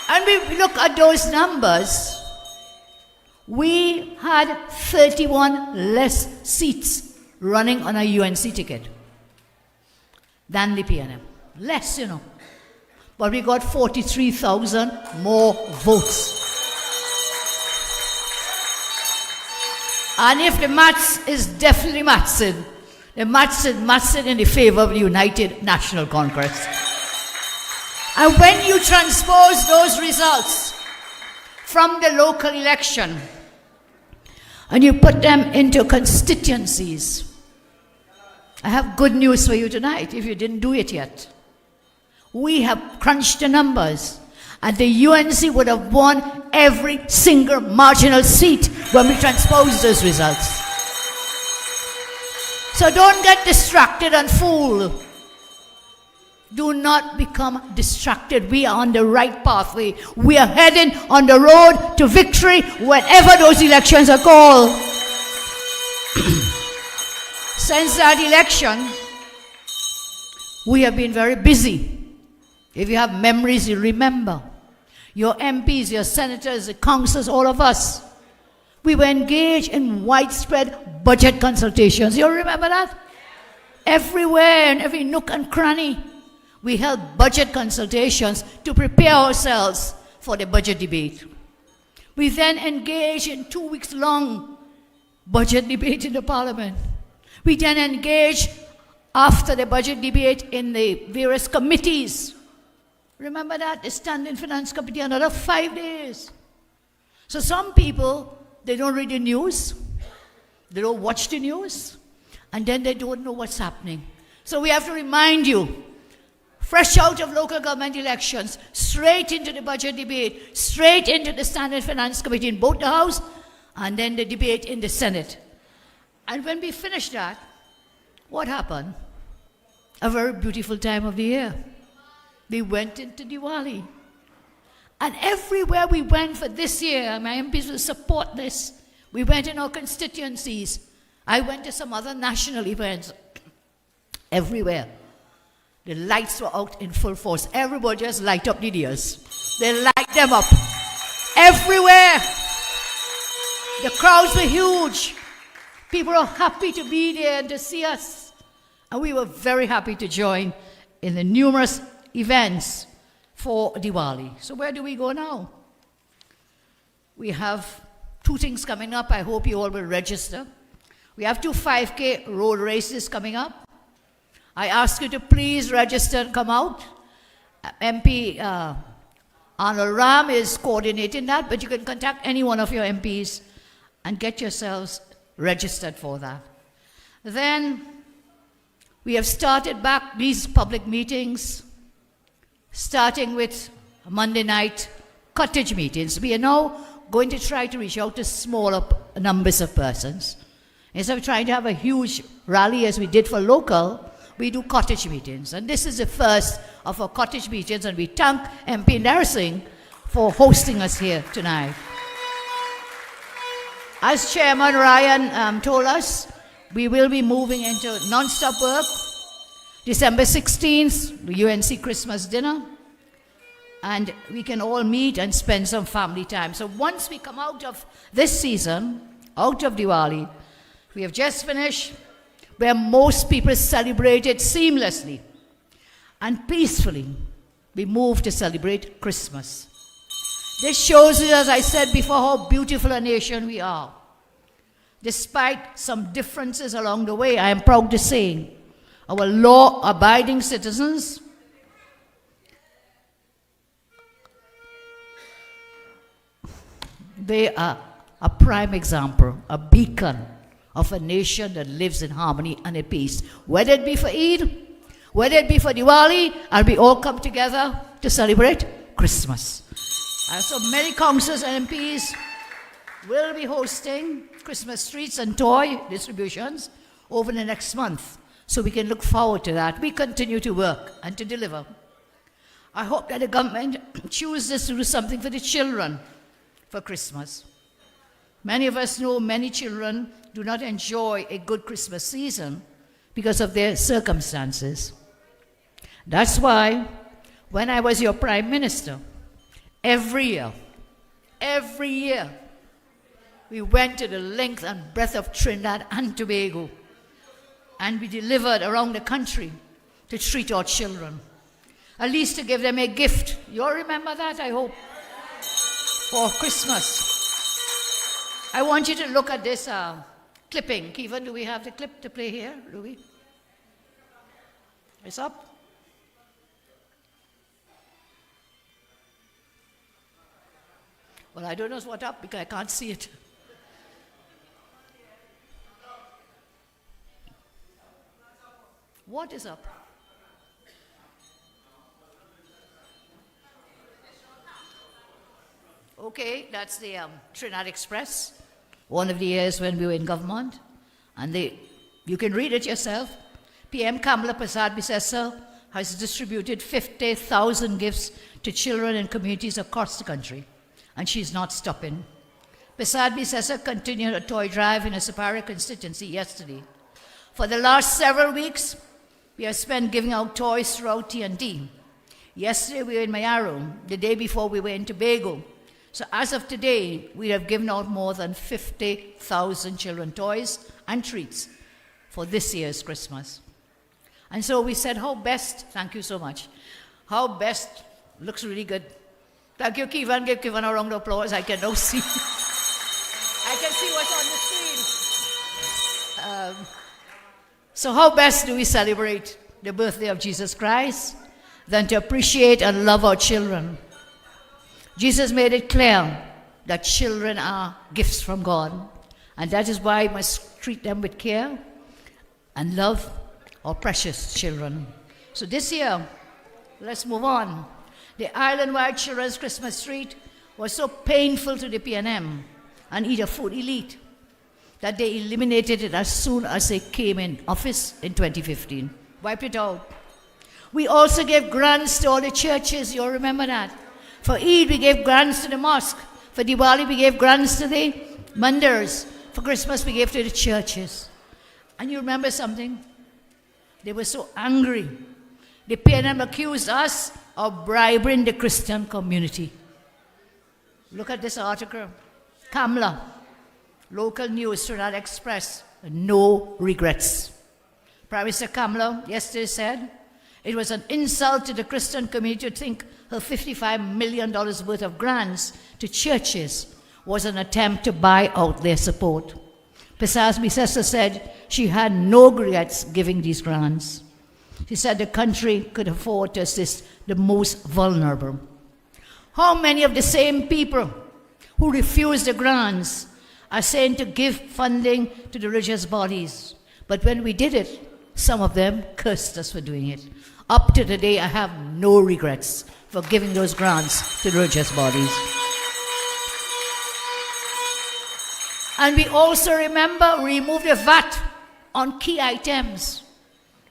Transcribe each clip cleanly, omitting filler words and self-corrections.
And we look at those numbers. We had 31 less seats running on a UNC ticket than the PNM. Less, you know. But we got 43,000 more votes. And if the maths is definitely mathsing, the maths is mathsing in the favor of the United National Congress. And when you transpose those results from the local election and you put them into constituencies, I have good news for you tonight if you didn't do it yet. We have crunched the numbers, and the UNC would have won every single marginal seat when we transpose those results. So don't get distracted and fooled. Do not become distracted. We are on the right pathway. We are heading on the road to victory whenever those elections are called. Since that election, we have been very busy. If you have memories, you remember. Your MPs, your senators, the councillors, all of us, we were engaged in widespread budget consultations. You remember that? Everywhere, in every nook and cranny, we held budget consultations to prepare ourselves for the budget debate. We then engaged in 2 weeks long budget debate in the Parliament. We then engaged after the budget debate in the various committees. Remember that? The Standing Finance Committee, another 5 days. So some people, they don't read the news, they don't watch the news, and then they don't know what's happening. So we have to remind you, fresh out of local government elections, straight into the budget debate, straight into the Standing Finance Committee in both the House, and then the debate in the Senate. And when we finished that, what happened? A very beautiful time of the year. We went into Diwali. And everywhere we went for this year, my MPs will support this. We went in our constituencies. I went to some other national events. Everywhere. The lights were out in full force. Everybody just light up the diyas. They light them up. Everywhere. The crowds were huge. People are happy to be there and to see us. And we were very happy to join in the numerous events for Diwali. So where do we go now? We have 2 things coming up. I hope you all will register. We have 2 5K road races coming up. I ask you to please register and come out. MP Arnold Ram is coordinating that, but you can contact any one of your MPs and get yourselves registered for that. Then we have started back these public meetings, starting with Monday night cottage meetings. We are now going to try to reach out to smaller numbers of persons. Instead of trying to have a huge rally as we did for local, we do cottage meetings. And this is the first of our cottage meetings, and we thank MP Narsingh for hosting us here tonight. As Chairman Ryan told us, we will be moving into non-stop work. December 16th, the UNC Christmas dinner, and we can all meet and spend some family time. So once we come out of this season, out of Diwali, we have just finished, where most people celebrated seamlessly and peacefully, we move to celebrate Christmas. This shows you, as I said before, how beautiful a nation we are. Despite some differences along the way, I am proud to say, our law-abiding citizens they are a prime example, a beacon of a nation that lives in harmony and in peace. Whether it be for Eid, whether it be for Diwali, and we all come together to celebrate Christmas. And so many councillors and MPs will be hosting Christmas treats and toy distributions over the next month. So we can look forward to that. We continue to work and to deliver. I hope that the government chooses to do something for the children for Christmas. Many of us know many children do not enjoy a good Christmas season because of their circumstances. That's why when I was your Prime Minister, every year, we went to the length and breadth of Trinidad and Tobago, and we delivered around the country to treat our children, at least to give them a gift. You all remember that, I hope, for Christmas. I want you to look at this clipping. Kevin, do we have the clip to play here? Do we? It's up. Well, I don't know what's up because I can't see it. What is up? Okay, that's the Trinidad Express, one of the years when we were in government. And you can read it yourself. PM Kamala Persad-Bissessar has distributed 50,000 gifts to children in communities across the country, and she's not stopping. Persad-Bissessar continued a toy drive in a Sapara constituency yesterday. For the last several weeks, we have spent giving out toys throughout TNT. Yesterday we were in Mayaro. The day before we were in Tobago. So as of today, we have given out more than 50,000 children toys and treats for this year's Christmas. And so we said, how best, thank you so much, how best, looks really good. Thank you, Kevin. Give Kevin a round of applause. I can now see. I can see what's on the screen. So how best do we celebrate the birthday of Jesus Christ than to appreciate and love our children? Jesus made it clear that children are gifts from God, and that is why we must treat them with care and love our precious children. So this year, let's move on. The island-wide children's Christmas treat was so painful to the PNM and Eat Food elite that they eliminated it as soon as they came in office in 2015. Wiped it out. We also gave grants to all the churches. You all remember that? For Eid, we gave grants to the mosque. For Diwali, we gave grants to the mandirs. For Christmas, we gave to the churches. And you remember something? They were so angry. The PNM accused us of bribing the Christian community. Look at this article. Kamala, local news, Trinidad Express, no regrets. Prime Minister Kamala yesterday said it was an insult to the Christian community to think her $55 million worth of grants to churches was an attempt to buy out their support. Persad-Bissessar said she had no regrets giving these grants. She said the country could afford to assist the most vulnerable. How many of the same people who refused the grants are saying to give funding to the religious bodies? But when we did it, some of them cursed us for doing it. Up to today, I have no regrets for giving those grants to the religious bodies. And we also remember remove the VAT on key items.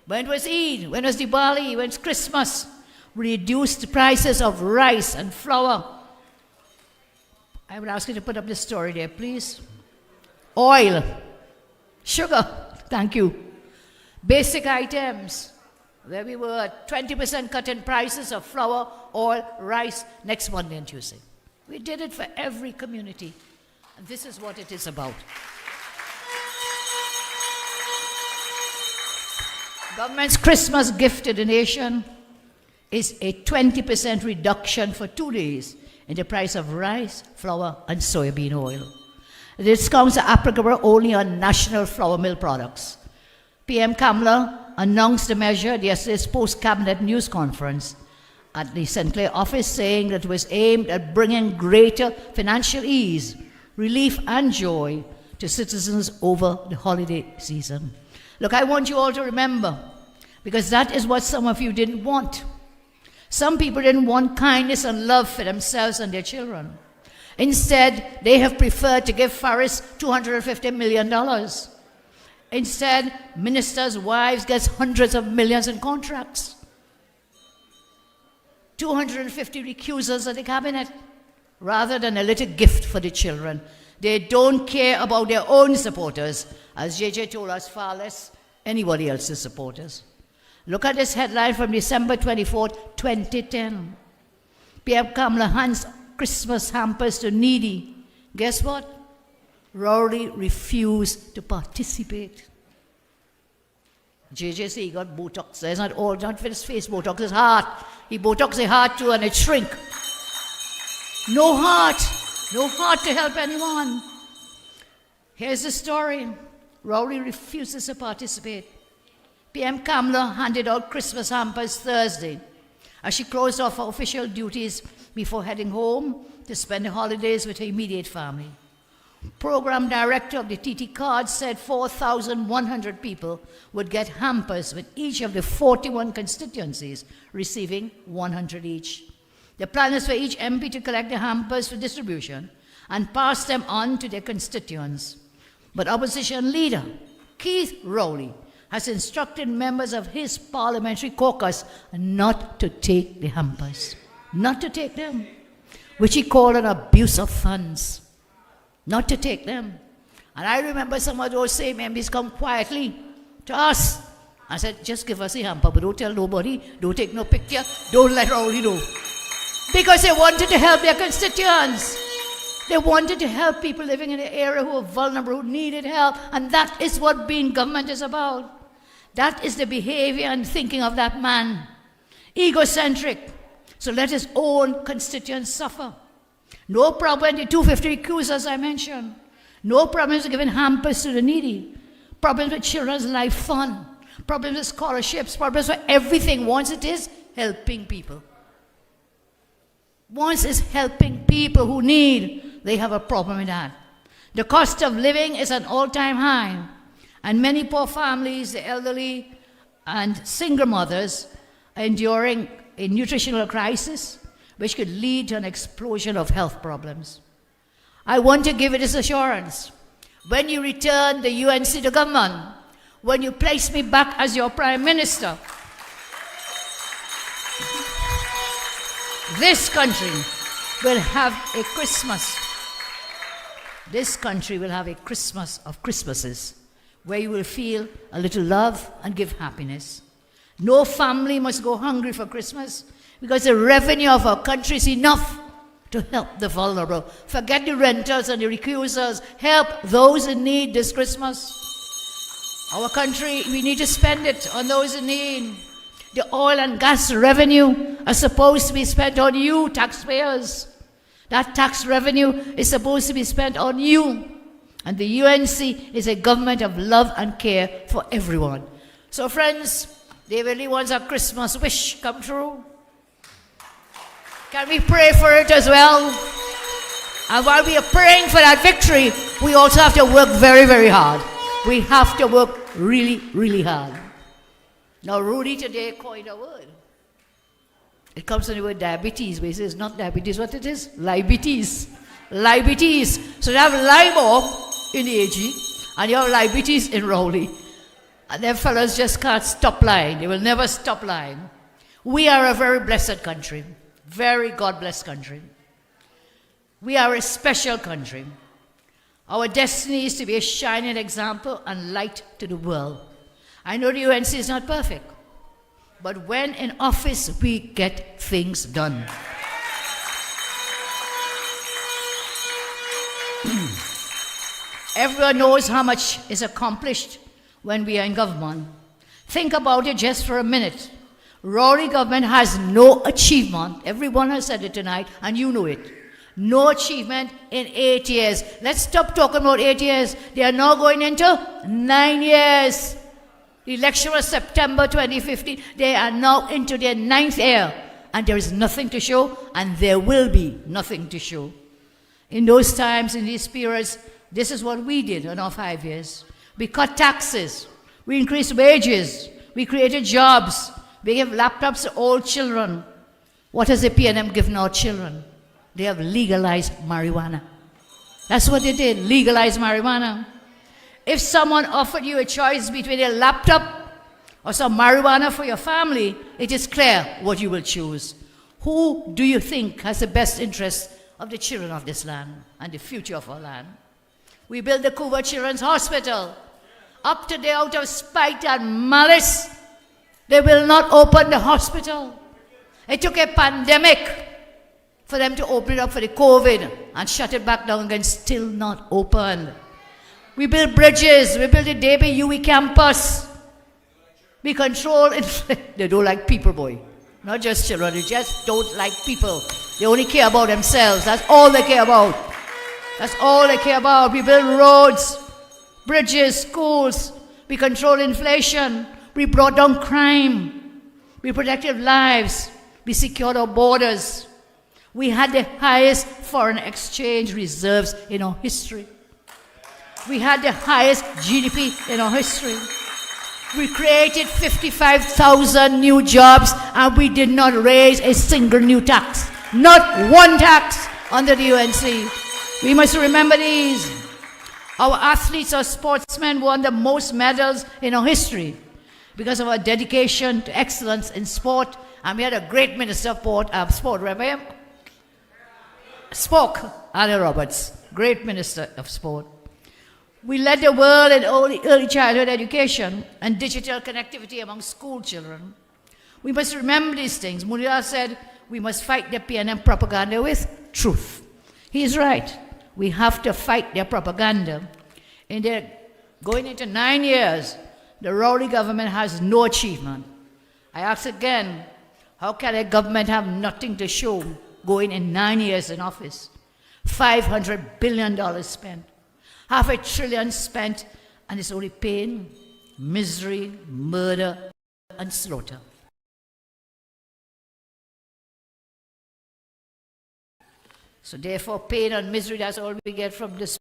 When it was Eid, when it was Diwali, when it was Christmas, reduced the prices of rice and flour. I would ask you to put up the story there, please. Oil, sugar, thank you. Basic items, where we were at 20% cut in prices of flour, oil, rice, next Monday and Tuesday. We did it for every community. And this is what it is about. Government's Christmas gift to the nation is a 20% reduction for 2 days in the price of rice, flour, and soybean oil. The discounts are applicable only on national flour mill products. PM Kamala announced the measure at yesterday's post-cabinet news conference at the St. Clair office, saying that it was aimed at bringing greater financial ease, relief, and joy to citizens over the holiday season. Look, I want you all to remember, because that is what some of you didn't want. Some people didn't want kindness and love for themselves and their children. Instead, they have preferred to give Faris $250 million. Instead, ministers' wives get hundreds of millions in contracts. 250 recusals of the cabinet, rather than a little gift for the children. They don't care about their own supporters, as JJ told us, far less anybody else's supporters. Look at this headline from December 24, 2010. PM Kamala hands Christmas hampers to needy. Guess what? Rowley refused to participate. JJ said he got Botox. It's not all, not for his face Botox, his heart. He Botox his heart too and it shrink. No heart to help anyone. Here's the story. Rowley refuses to participate. PM Kamla handed out Christmas hampers Thursday as she closed off her official duties before heading home to spend the holidays with her immediate family. Program director of the TT Card said 4,100 people would get hampers, with each of the 41 constituencies receiving 100 each. The plan is for each MP to collect the hampers for distribution and pass them on to their constituents. But opposition leader Keith Rowley has instructed members of his parliamentary caucus not to take the hampers, not to take them, which he called an abuse of funds. Not to take them. And I remember some of those same MPs come quietly to us. I said, just give us a hamper, but don't tell nobody, don't take no picture, don't let Rowley know. Because they wanted to help their constituents. They wanted to help people living in the area who were vulnerable, who needed help. And that is what being government is about. That is the behavior and thinking of that man. Egocentric. So let his own constituents suffer. No problem with the 250 recusals, as I mentioned. No problems with giving hampers to the needy. Problems with children's life fund. Problems with scholarships. Problems with everything. Once it is helping people. Once it's helping people who need, they have a problem with that. The cost of living is an all-time high. And many poor families, the elderly and single mothers, are enduring a nutritional crisis, which could lead to an explosion of health problems. I want to give you this assurance. When you return the UNC to government, when you place me back as your Prime Minister, this country will have a Christmas. This country will have a Christmas of Christmases, where you will feel a little love and give happiness. No family must go hungry for Christmas, because the revenue of our country is enough to help the vulnerable. Forget the renters and the recusers. Help those in need this Christmas. Our country, we need to spend it on those in need. The oil and gas revenue are supposed to be spent on you, taxpayers. That tax revenue is supposed to be spent on you. And the UNC is a government of love and care for everyone. So friends, they really want our Christmas wish come true. Can we pray for it as well? And while we are praying for that victory, we also have to work very, very hard. We have to work really, really hard. Now, Rudy today coined a word. It comes from the word diabetes, but he says not diabetes, what it is? Libetes. Libetes. So you have LIBOR in the AG, and you have libetes in Rowley. And them fellas just can't stop lying. They will never stop lying. We are a very blessed country. Very God-blessed country. We are a special country. Our destiny is to be a shining example and light to the world. I know the UNC is not perfect, but when in office, we get things done. Everyone knows how much is accomplished when we are in government. Think about it just for a minute. Rowley government has no achievement. Everyone has said it tonight, and you know it. No achievement in 8 years. Let's stop talking about 8 years. They are now going into 9 years. The election was September 2015. They are now into their 9th year. And there is nothing to show, and there will be nothing to show. In those times, in these periods, this is what we did in our 5 years. We cut taxes. We increased wages. We created jobs. We gave laptops to all children. What has the PNM given our children? They have legalized marijuana. That's what they did, legalize marijuana. If someone offered you a choice between a laptop or some marijuana for your family, it is clear what you will choose. Who do you think has the best interest of the children of this land and the future of our land? We built the Cougar Children's Hospital. Up today, out of spite and malice, they will not open the hospital. It took a pandemic for them to open it up for the COVID and shut it back down again, still not open. We build bridges. We build the DB UE campus. We control it. They don't like people, boy. Not just children. They just don't like people. They only care about themselves. That's all they care about. That's all they care about. We build roads, bridges, schools. We control inflation. We brought down crime. We protected lives. We secured our borders. We had the highest foreign exchange reserves in our history. We had the highest GDP in our history. We created 55,000 new jobs, and we did not raise a single new tax. Not one tax under the UNC. We must remember these. Our athletes, our sportsmen won the most medals in our history because of our dedication to excellence in sport. And we had a great minister of sport, remember him? Anna Roberts, great minister of sport. We led the world in early childhood education and digital connectivity among school children. We must remember these things. Mulila said we must fight the PNM propaganda with truth. He is right. We have to fight their propaganda. Going into 9 years, the Rowley government has no achievement. I ask again, how can a government have nothing to show going in 9 years in office? $500 billion spent. $500 billion spent, and it's only pain, misery, murder, and slaughter. So therefore, pain and misery, that's all we get from this.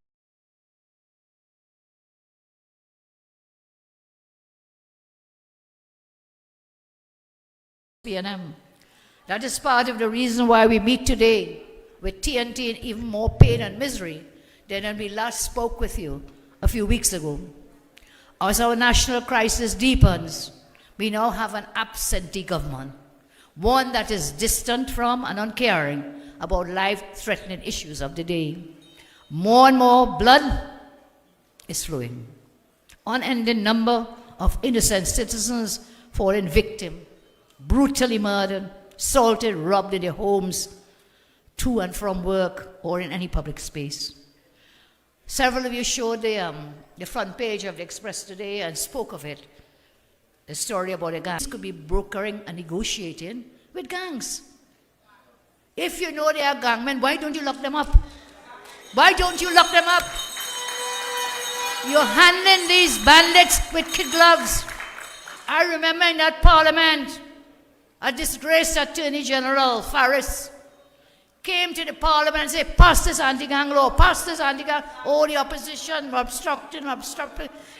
PNM. That is part of the reason why we meet today with TNT and even more pain and misery than when we last spoke with you a few weeks ago. As our national crisis deepens, we now have an absentee government, one that is distant from and uncaring about life-threatening issues of the day. More and more blood is flowing. Unending number of innocent citizens falling victim, brutally murdered, assaulted, robbed in their homes, to and from work or in any public space. Several of you showed the front page of the Express today and spoke of it. The story about a gang. This could be brokering and negotiating with gangs. If you know they are gangmen, why don't you lock them up? Why don't you lock them up? You're handling these bandits with kid gloves. I remember in that parliament, a disgraced Attorney General, Faris, came to the parliament and said, pass this anti-gang law, pass this anti-gang. All the opposition were obstructing.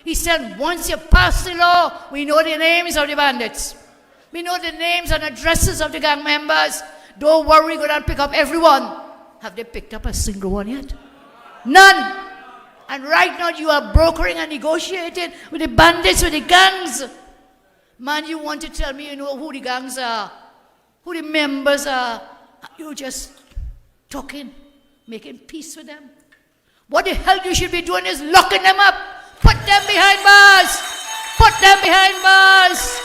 He said, once you pass the law, we know the names of the bandits. We know the names and addresses of the gang members. Don't worry, go and pick up everyone. Have they picked up a single one yet? None. And right now you are brokering and negotiating with the bandits, with the gangs. Man, you want to tell me you know who the gangs are, who the members are. You just talking, making peace with them. What the hell you should be doing is locking them up. Put them behind bars. Put them behind bars.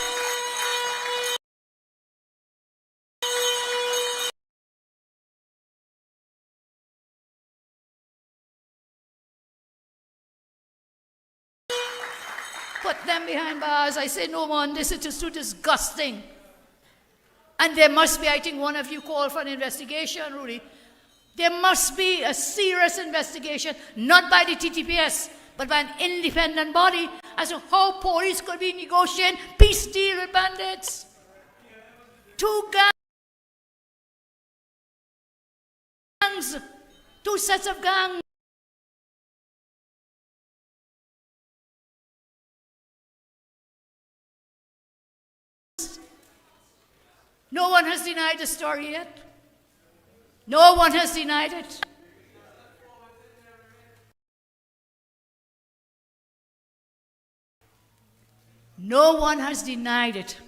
Put them behind bars. I say, no man, this is just too disgusting. And there must be, I think one of you called for an investigation, Rudy. There must be a serious investigation, not by the TTPS, but by an independent body as to how police could be negotiating peace deal with bandits. Two gangs, two sets of gangs. No one has denied the story yet. No one has denied it. No one has denied it.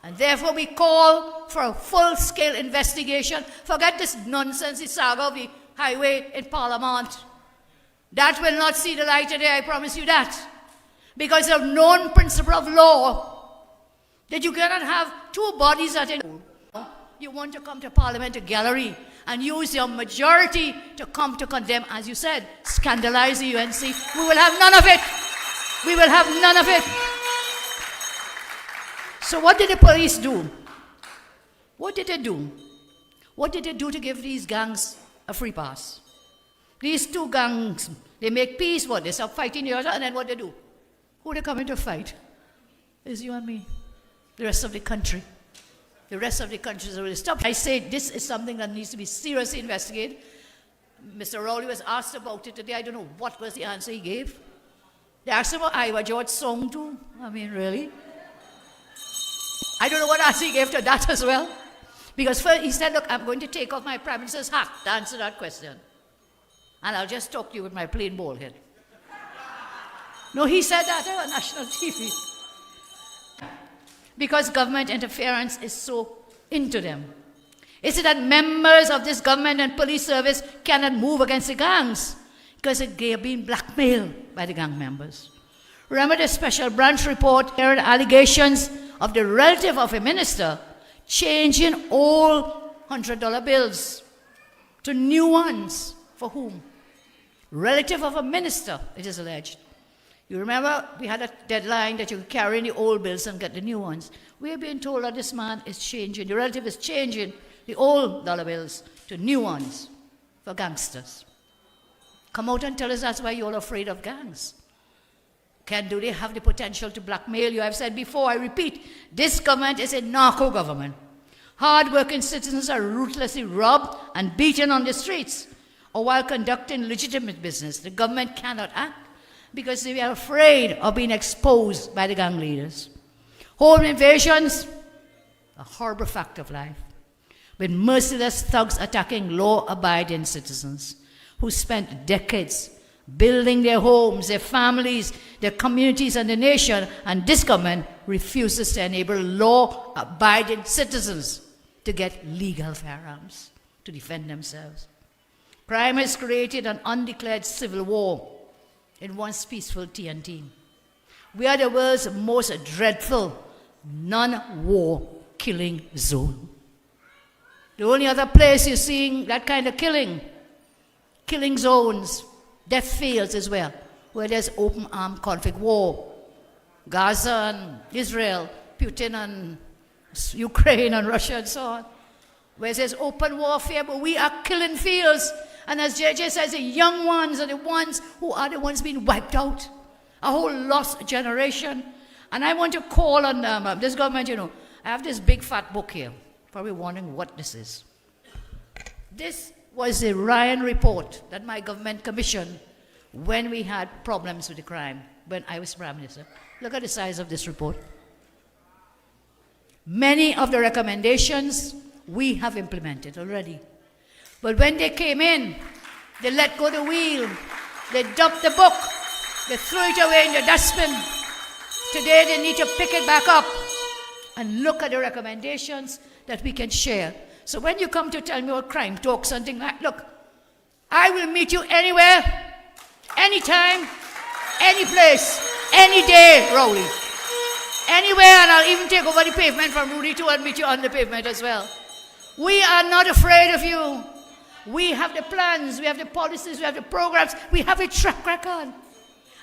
And therefore we call for a full-scale investigation. Forget this nonsense, the saga of the highway in Parliament. That will not see the light today, I promise you that. Because of known principle of law, that you cannot have two bodies at a you want to come to Parliament, to gallery, and use your majority to come to condemn, as you said, scandalize the UNC. We will have none of it. We will have none of it. So what did the police do? What did they do? What did they do to give these gangs a free pass? These two gangs, they make peace, what? They stop fighting each other, and then what they do? Who they come in to fight? Is you and me. The rest of the country. The rest of the country is already stopped. I say this is something that needs to be seriously investigated. Mr. Rowley was asked about it today. I don't know what was the answer he gave. They asked him about Iowa George song too. I mean, really? I don't know what answer he gave to that as well. Because first he said, look, I'm going to take off my Prime Minister's hat to answer that question. And I'll just talk to you with my plain bald head. No, he said that on national TV. Because government interference is so into them. Is it that members of this government and police service cannot move against the gangs? Because they are being blackmailed by the gang members. Remember the special branch report, there are allegations of the relative of a minister changing all $100 bills to new ones. For whom? Relative of a minister, it is alleged. You remember we had a deadline that you could carry in the old bills and get the new ones. We are being told that this man is changing, the relative is changing the old dollar bills to new ones for gangsters. Come out and tell us that's why you're afraid of gangs. Do they have the potential to blackmail you? I've said before, I repeat, this government is a narco government. Hard-working citizens are ruthlessly robbed and beaten on the streets, or while conducting legitimate business. The government cannot act because they are afraid of being exposed by the gang leaders. Home invasions, a horrible fact of life, with merciless thugs attacking law-abiding citizens who spent decades building their homes, their families, their communities, and the nation, and this government refuses to enable law-abiding citizens to get legal firearms to defend themselves. Crime has created an undeclared civil war in once peaceful TNT. We are the world's most dreadful non-war killing zone. The only other place you're seeing that kind of killing zones, death fields as well, where there's open armed conflict war. Gaza and Israel, Putin and Ukraine and Russia and so on. Where there's open warfare, but we are killing fields. And as JJ says, the young ones are the ones who are the ones being wiped out. A whole lost generation. And I want to call on this government, I have this big fat book here. Probably wondering what this is. This was the Ryan report that my government commissioned when we had problems with the crime, when I was Prime Minister. Look at the size of this report. Many of the recommendations we have implemented already. But when they came in, they let go the wheel. They dumped the book. They threw it away in the dustbin. Today they need to pick it back up and look at the recommendations that we can share. So when you come to tell me about crime talk, something like, look, I will meet you anywhere, anytime, any place, any day, Rowley. Anywhere, and I'll even take over the pavement from Rudy too and meet you on the pavement as well. We are not afraid of you. We have the plans, we have the policies, we have the programs, we have a track record.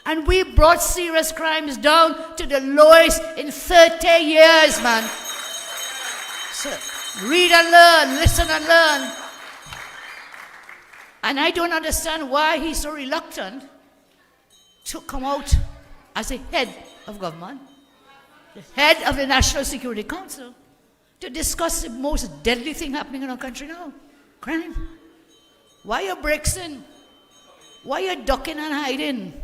And we brought serious crimes down to the lowest in 30 years, man. So read and learn, listen and learn. And I don't understand why he's so reluctant to come out as the head of government, the head of the National Security Council, to discuss the most deadly thing happening in our country now, crime. Why are you breaks in? Why are you ducking and hiding?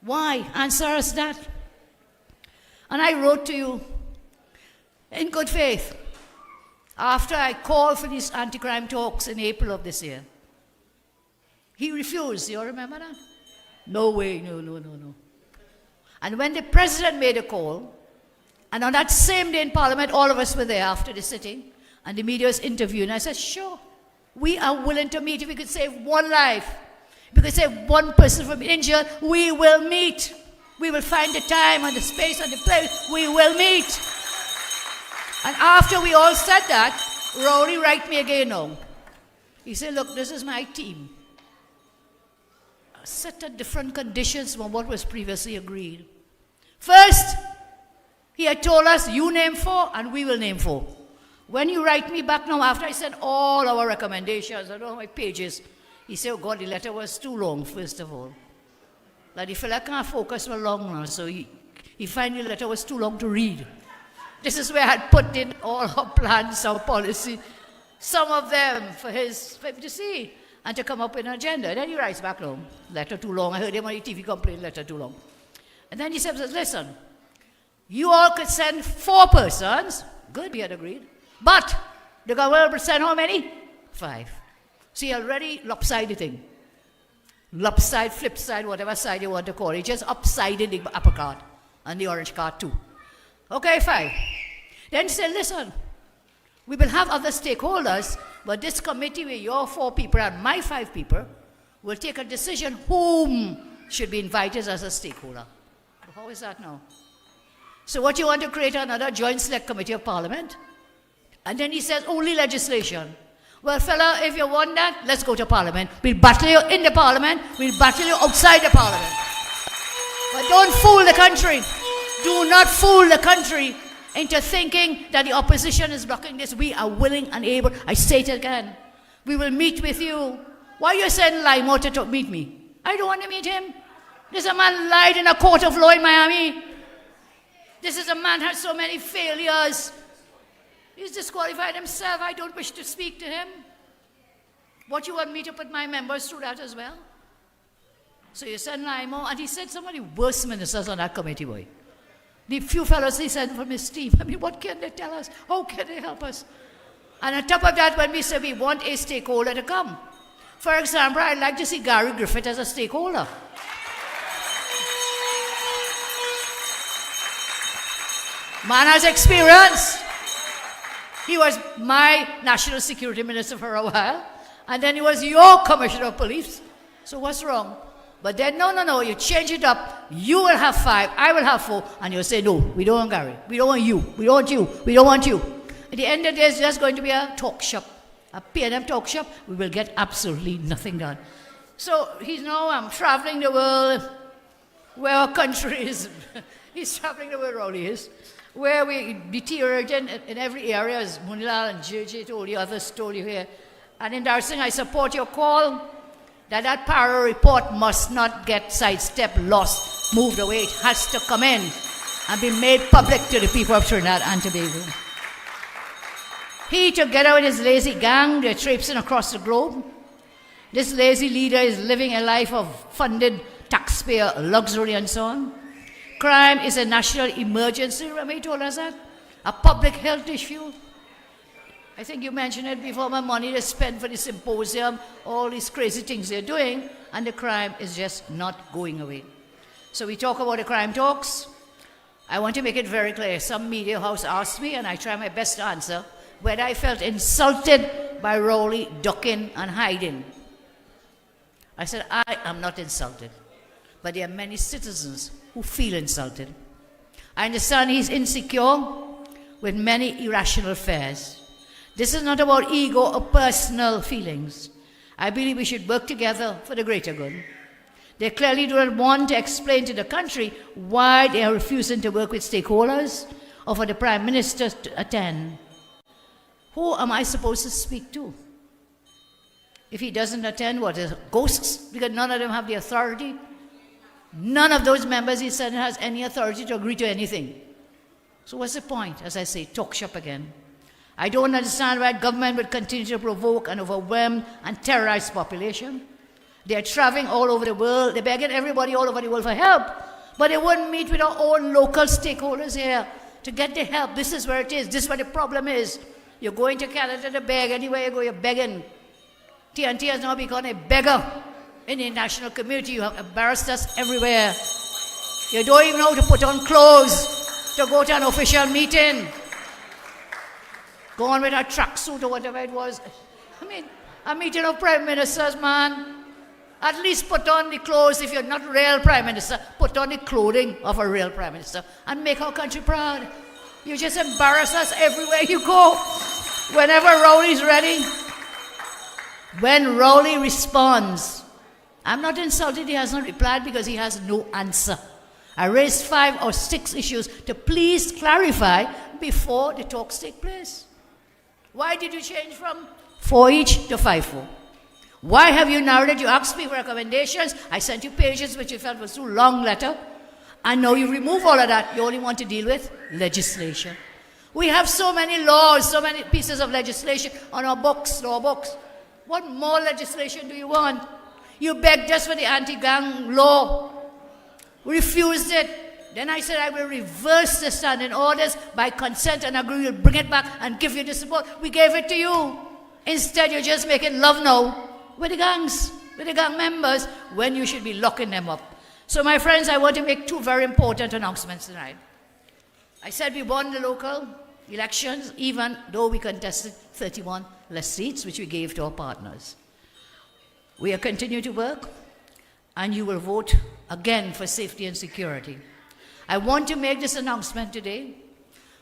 Why? Answer us that. And I wrote to you in good faith after I called for these anti-crime talks in April of this year. He refused. You remember that? No way, no. And when the president made a call, and on that same day in Parliament, all of us were there after the sitting, and the media was interviewing. I said, sure, we are willing to meet. If we could save one life, if we could save one person from injured, we will meet. We will find the time and the space and the place. We will meet. And after we all said that, Rowley write me again now. He said, look, this is my team. Set at different conditions from what was previously agreed. First, he had told us, you name 4 and we will name 4. When you write me back now, after I sent all our recommendations, I don't know how many pages, he said, oh God, the letter was too long, first of all. Like the fella can't focus for long now, so he found the letter was too long to read. This is where I had put in all our plans, our policy, some of them for him to see and to come up with an agenda. And then he writes back home, letter too long. I heard him on the TV complain, letter too long. And then he says, listen, you all could send 4 persons. Good, we had agreed. But the government will send how many? 5. See, already lopsided thing. Lopside, flip side, whatever side you want to call it. Just upsided the apple cart and the orange cart too. Okay, 5. Then he said, listen, we will have other stakeholders, but this committee with your 4 people and my 5 people will take a decision whom should be invited as a stakeholder. How is that now? So what you want to create another joint select committee of parliament? And then he says, only legislation. Well, fella, if you want that, let's go to parliament. We'll battle you in the parliament. We'll battle you outside the parliament. But don't fool the country. Do not fool the country into thinking that the opposition is blocking this. We are willing and able. I say it again. We will meet with you. Why you send Limo to meet me? I don't want to meet him. This is a man lied in a court of law in Miami. This is a man who has so many failures. He's disqualified himself. I don't wish to speak to him. What you want me to put my members through that as well? So you send Limo, and he said some of the worst ministers on that committee, boy. The few fellows he sent from his team. I mean, what can they tell us? How can they help us? And on top of that, when we say we want a stakeholder to come. For example, I'd like to see Gary Griffith as a stakeholder. Man has experience. He was my national security minister for a while. And then he was your commissioner of police. So what's wrong? But then, no, you change it up. You will have 5, I will have 4. And you'll say, no, we don't want Gary. We don't want you. We don't want you. We don't want you. At the end of the day, it's just going to be a talk shop. A P&M talk shop. We will get absolutely nothing done. So he's now traveling the world where our country is. He's traveling the world, Rowley is. Where we deteriorate in every area, as Munilal and JJ told you, others told you here. And in Darsing, I support your call that Para report must not get sidestepped, lost, moved away. It has to come in and be made public to the people of Trinidad and Tobago. He, together with his lazy gang, they're traipsing across the globe. This lazy leader is living a life of funded taxpayer luxury and so on. Crime is a national emergency, remember he told us that? A public health issue. I think you mentioned it before, my money they spend for the symposium, all these crazy things they're doing, and the crime is just not going away. So we talk about the crime talks. I want to make it very clear. Some media house asked me, and I try my best to answer, whether I felt insulted by Rowley ducking and hiding. I said, I am not insulted. But there are many citizens who feel insulted. I understand he's insecure with many irrational fears. This is not about ego or personal feelings. I believe we should work together for the greater good. They clearly do not want to explain to the country why they are refusing to work with stakeholders or for the Prime Minister to attend. Who am I supposed to speak to? If he doesn't attend, what, ghosts? Because none of them have the authority. None of those members, he said, has any authority to agree to anything. So what's the point? As I say, talk shop again. I don't understand why government would continue to provoke and overwhelm and terrorize population. They're traveling all over the world. They're begging everybody all over the world for help. But they wouldn't meet with our own local stakeholders here to get the help. This is where it is. This is where the problem is. You're going to Canada to beg. Anywhere you go, you're begging. TNT has now become a beggar in the international community. You have embarrassed us everywhere. You don't even know how to put on clothes to go to an official meeting. Go on with a tracksuit or whatever it was. I mean, a meeting of prime ministers, man. At least put on the clothes. If you're not real prime minister, put on the clothing of a real prime minister and make our country proud. You just embarrass us everywhere you go. Whenever Rowley's ready, when Rowley responds, I'm not insulted he has not replied because he has no answer. I raised 5 or 6 issues to please clarify before the talks take place. Why did you change from 4 each to 5-4? Why have you narrowed it? You asked me for recommendations. I sent you pages which you felt was too long letter. And now you remove all of that. You only want to deal with legislation. We have so many laws, so many pieces of legislation on our books, law books. What more legislation do you want? You begged us for the anti-gang law. We refused it. Then I said I will reverse the standing orders by consent and agree we'll bring it back and give you the support. We gave it to you. Instead, you're just making love now with the gangs, with the gang members, when you should be locking them up. So my friends, I want to make 2 very important announcements tonight. I said we won the local elections, even though we contested 31 less seats, which we gave to our partners. We are continuing to work, and you will vote again for safety and security. I want to make this announcement today.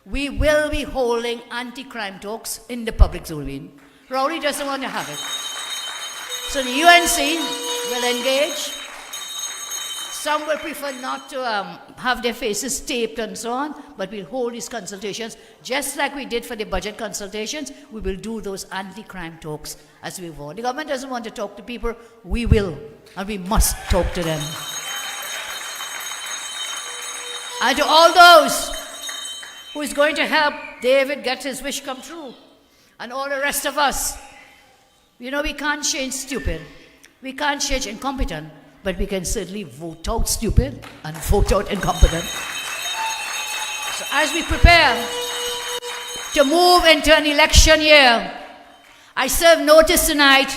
We will be holding anti-crime talks in the public domain. Rowley doesn't want to have it. So the UNC will engage. Some will prefer not to have their faces taped and so on, but we'll hold these consultations just like we did for the budget consultations. We will do those anti-crime talks as we vote. The government doesn't want to talk to people. We will, and we must talk to them. And to all those who is going to help David get his wish come true, and all the rest of us, you know, we can't change stupid. We can't change incompetent. But we can certainly vote out stupid and vote out incompetent. So as we prepare to move into an election year, I serve notice tonight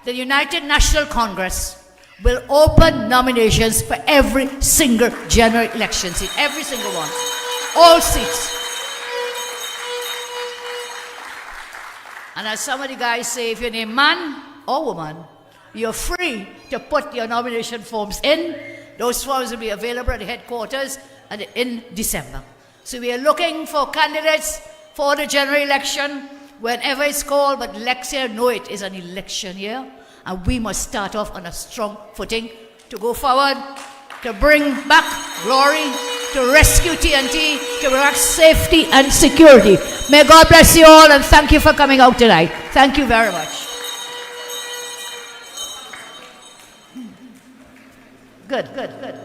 the United National Congress will open nominations for every single general election seat, every single one, all seats. And as some of the guys say, if you're a man or woman, you're free to put your nomination forms in. Those forms will be available at the headquarters and in December. So we are looking for candidates for the general election whenever it's called, but next year, know it is an election year, and we must start off on a strong footing to go forward, to bring back glory, to rescue TNT, to bring back safety and security. May God bless you all, and thank you for coming out tonight. Thank you very much. Good, good, good.